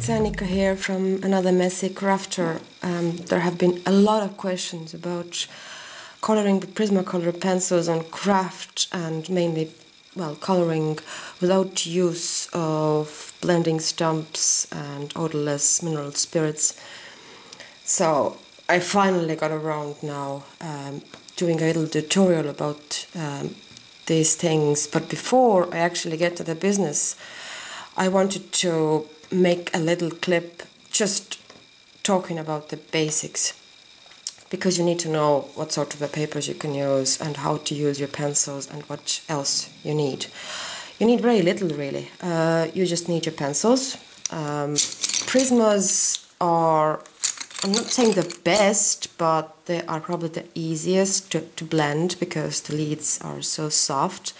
Annika here from Another Messy Crafter. There have been a lot of questions about coloring with Prismacolor pencils on craft, and mainly, well, coloring without use of blending stumps and odorless mineral spirits. So I finally got around now doing a little tutorial about these things. But before I actually get to the business, I wanted to make a little clip just talking about the basics, because you need to know what sort of papers you can use and how to use your pencils and what else you need. You need very little, really. You just need your pencils. Prismas are, I'm not saying the best, but they are probably the easiest to blend because the leads are so soft.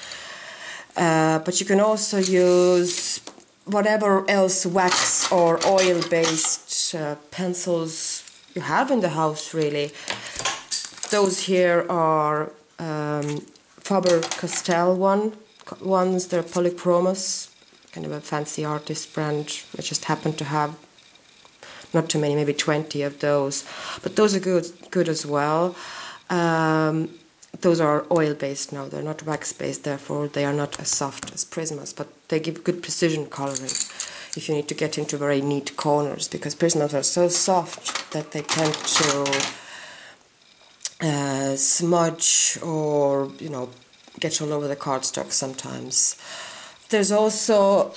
But you can also use whatever else wax or oil-based pencils you have in the house, really. Those here are Faber-Castell ones. They're polychromos, kind of a fancy artist brand. I just happen to have not too many, maybe 20 of those. But those are good as well. Those are oil-based now, they're not wax-based, therefore they are not as soft as Prismas, but they give good precision coloring if you need to get into very neat corners, because Prismas are so soft that they tend to smudge or, you know, get all over the cardstock sometimes. There's also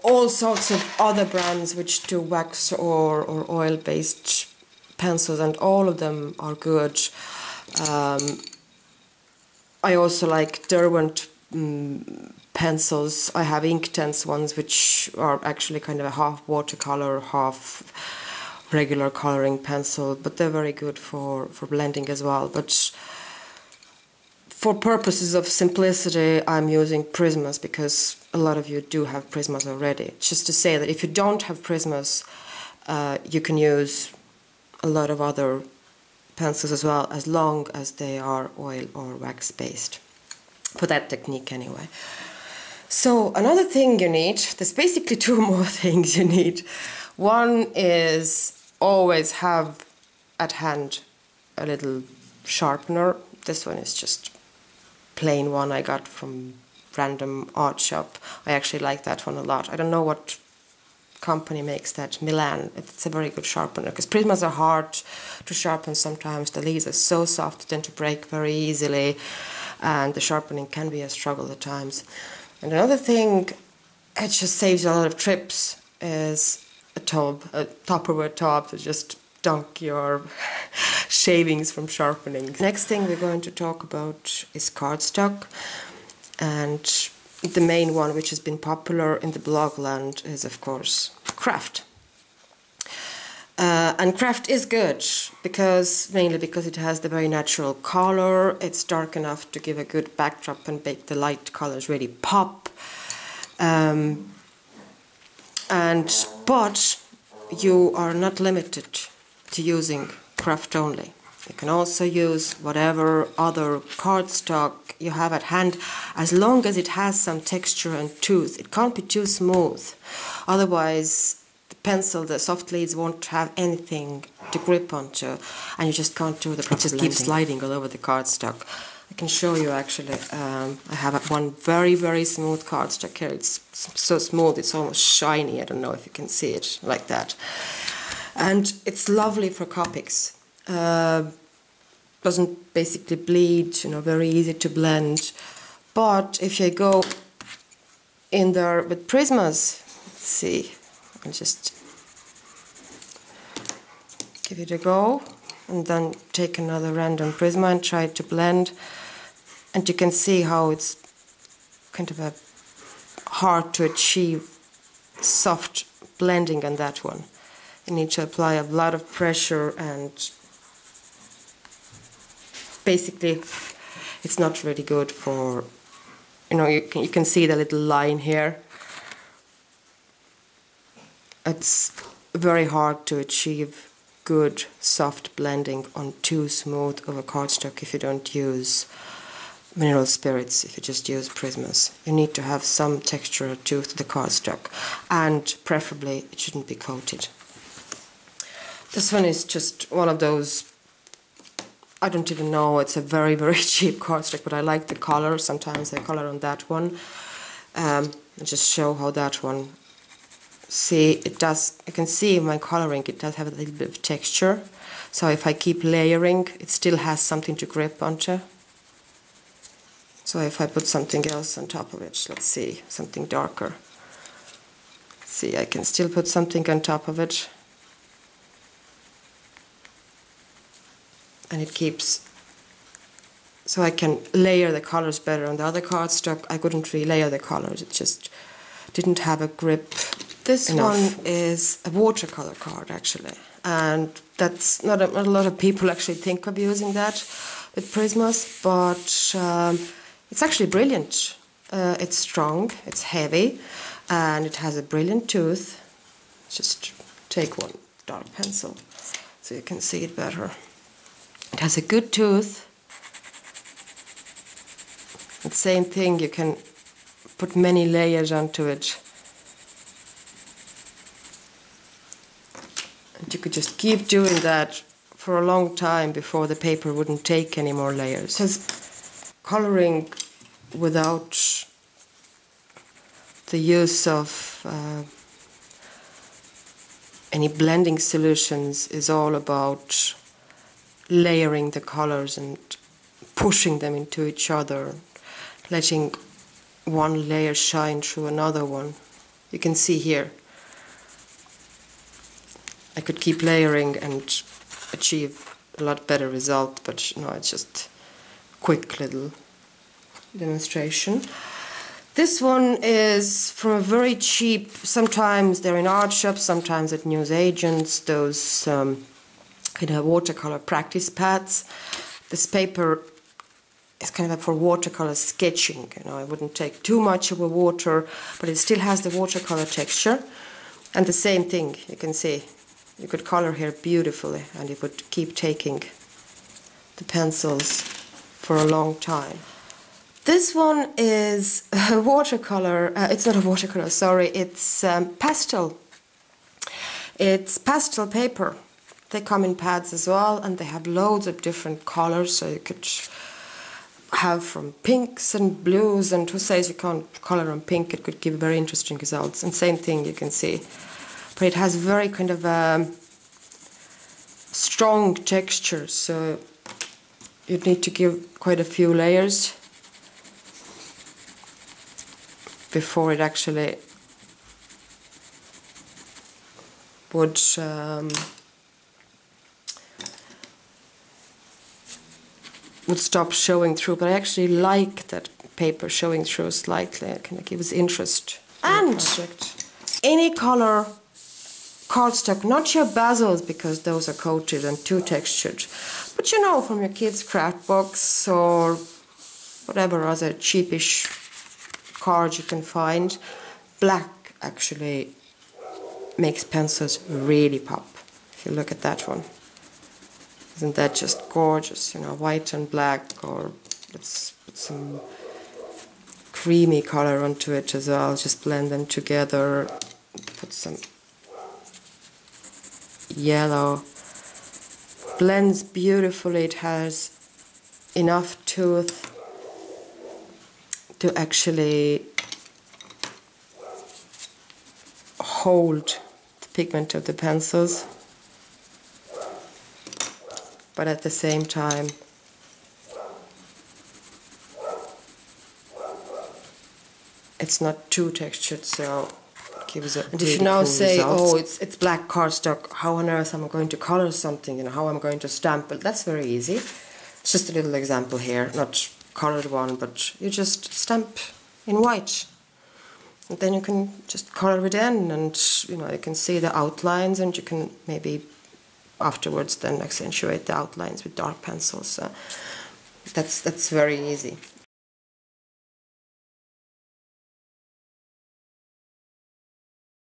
all sorts of other brands which do wax or oil-based pencils, and all of them are good. I also like Derwent pencils. I have Inktense ones, which are actually kind of a half watercolor, half regular coloring pencil, but they're very good for blending as well. But for purposes of simplicity, I'm using Prismas because a lot of you do have Prismas already. Just to say that if you don't have Prismas, you can use a lot of other pencils as well, as long as they are oil or wax based, for that technique anyway. So another thing you need, there's basically two more things you need. One is always have at hand a little sharpener. This one is just plain one I got from random art shop. I actually like that one a lot. I don't know what company makes that, Milan. It's a very good sharpener, because Prismas are hard to sharpen sometimes. The leads are so soft, they tend to break very easily, and the sharpening can be a struggle at times. And another thing, it just saves a lot of trips, is a Tupperware tub to just dunk your shavings from sharpening. Next thing we're going to talk about is cardstock, and the main one which has been popular in the blog land is, of course, craft. And craft is good, mainly because it has the very natural color. It's dark enough to give a good backdrop and make the light colors really pop. But you are not limited to using craft only. You can also use whatever other cardstock you have at hand, as long as it has some texture and tooth. It can't be too smooth, otherwise the pencil, the soft leads, won't have anything to grip onto, and you just can't do the proper blending. Just keep sliding all over the cardstock. I can show you actually. I have one very, very smooth cardstock here. It's so smooth, it's almost shiny. I don't know if you can see it like that. And it's lovely for Copics. Doesn't basically bleed, you know, very easy to blend. But if you go in there with Prismas, let's see, I'll just give it a go, and then take another random Prisma and try to blend. And you can see how it's kind of a hard to achieve soft blending on that one. You need to apply a lot of pressure, and basically it's not really good for, you know, you can see the little line here. It's very hard to achieve good soft blending on too smooth of a cardstock if you don't use mineral spirits if you just use Prismas. You need to have some texture to the cardstock, and preferably it shouldn't be coated. This one is just one of those, I don't even know, it's a very, very cheap cardstock, but I like the color. Sometimes I color on that one. I'll just show how that one, see, it does, you can see in my coloring it does have a little bit of texture. So if I keep layering, it still has something to grip onto. So if I put something else on top of it, let's see, something darker. See, I can still put something on top of it. And it keeps, so I can layer the colors better. On the other cardstock, I couldn't really layer the colors. It just didn't have a grip. This one is a watercolor card, actually. And that's not a lot of people actually think of using that with Prismas, but it's actually brilliant. It's strong, it's heavy, and it has a brilliant tooth. Just take one dark pencil so you can see it better. It has a good tooth. And same thing, you can put many layers onto it. And you could just keep doing that for a long time before the paper wouldn't take any more layers. Because coloring without the use of any blending solutions is all about layering the colors and pushing them into each other, letting one layer shine through another one. You can see here, I could keep layering and achieve a lot better result, but you know, it's just a quick little demonstration. This one is from a very cheap, sometimes they're in art shops, sometimes at newsagents, those kind of watercolor practice pads. This paper is kind of for watercolor sketching. You know, I wouldn't take too much of a water, but it still has the watercolor texture. And the same thing, you can see, you could color here beautifully, and you would keep taking the pencils for a long time. This one is a watercolor, it's not a watercolor, sorry, it's pastel. It's pastel paper. They come in pads as well, and they have loads of different colors, so you could have from pinks and blues, and who says you can't color on pink, it could give very interesting results. And same thing you can see. But it has very kind of strong texture, so you'd need to give quite a few layers before it actually would stop showing through. But I actually like that paper showing through slightly. It kind of gives interest. And any color cardstock, not your bazzles, because those are coated and too textured, but you know, from your kids' craft box or whatever other cheapish card you can find, black actually makes pencils really pop. If you look at that one, isn't that just gorgeous? You know, white and black, or let's put some creamy color onto it as well. Just blend them together. Put some yellow. Blends beautifully. It has enough tooth to actually hold the pigment of the pencils, but at the same time it's not too textured, so it gives a. And if you now say, oh, it's black cardstock, how on earth am I going to color something, you know, how am I going to stamp it? That's very easy. It's just a little example here, not colored one, but you just stamp in white, and then you can just color it in, and you know, you can see the outlines, and you can maybe afterwards then accentuate the outlines with dark pencils. That's very easy.